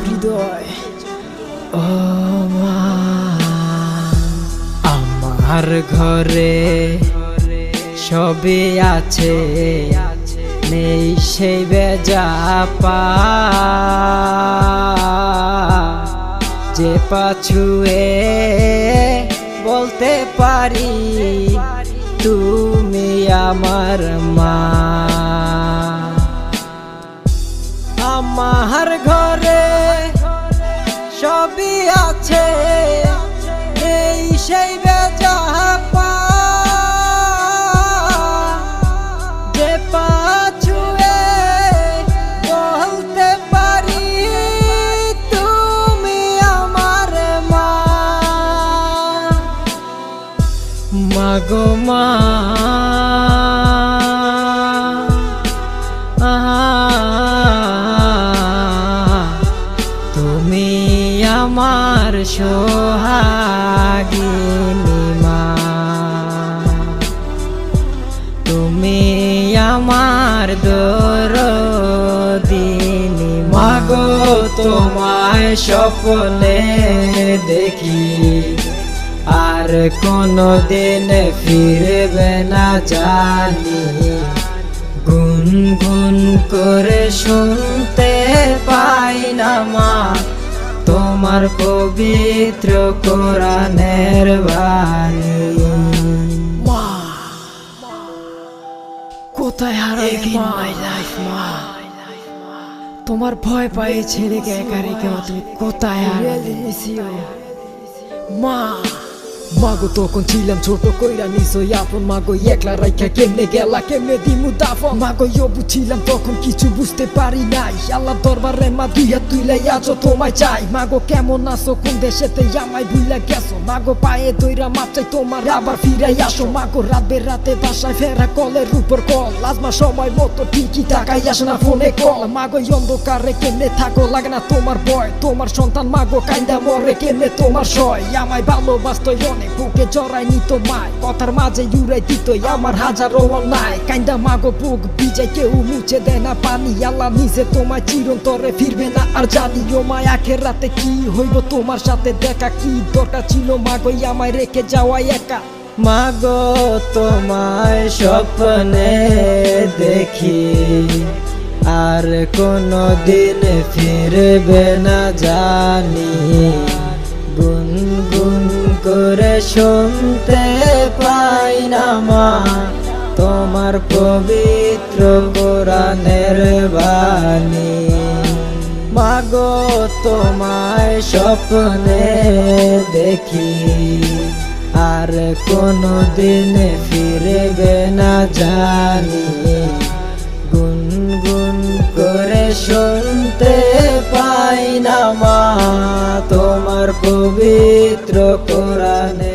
হৃদয় আমার ঘরে সবে আছে, নেই সেই বেজাপা যে পাছুয়ে বলতে পারি তুমি আমার মা। আমার ঘরে সবই আছে, এই সেই বেজাপা যে পাছুয়ে বলতে পারি তুমি আমার মা। মাগো মা তুমি আমার সোহাগিনী মা, তুমি আমার দরদিনী মা গো। তোমায় স্বপ্নে দেখি আর কোনদিন ফিরবে না জানি, গুনগুন করে শুনতে পাই না মা তোমার পবিত্র কোরআনের বাণী। মা কোথায় হারালে মা? মা তোমার ভয় পায়ে ছেড়েকে একা রেখে তুমি কোথায় হারালে? মা মাগো তখন ছিলাম ছোট কইরা নিছই আপন, মাগো একলা রাইখা কেমনে গেলা কেমনে দিমু দাফন। মাগো বুঝছিলাম তখন কিছু বুঝতে পারি নাই, আল্লাহ দরবারে মা দুই হাত তুইলাই আছো তোমায় চাই। মাগো কেমন আছো, কোন দেশেতে আমায় ভুইলা গেছো? মাগো পায়ে দইরা মাপ চাই তোমার আবার ফিরাই আসো। মাগো রাত বেরাতে বাসায় ফেরা কলের উপর কল, আজমা সময় মতো ঠিকই তাকাই আসে না ফোনে কল। মাগো অন্ধকারে কেমনে থাকো, লাগে না তোমার ভয়? তোমার সন্তান মাগো কাইন্দা মরে কেমনে তোমার সয়? আমায় ভালোবাসতো অনেক, বুকে জড়াই নিত মায়, কথার মাঝে জুড়াই দিত আমার হাজারো অন্যায়। কাইন্দা মাগো বুক ভিজাই কেউ মুছে দেয় না পানি, আল্লাহ নিজে তোমায় চিরন্তরে ফিরবে না আর জানি। ও মায় আখের রাতে কি হইব তোমার সাথে দেখা, কি দরকার ছিল মাগো আমায় রেখে যাওয়া একা? মাগো তোমায় স্বপ্নে দেখি আর কোনদিন ফিরবে না জানি, গুনগুন করে শুনতে পাই না মা তোমার পবিত্র কোরআনের বাণী। মাগো তোমায় স্বপ্নে দেখি আর কোনদিন ফিরবে না জানি, গুনগুন করে শুনতে পাই না মা তোমার পবিত্র কোরআনে।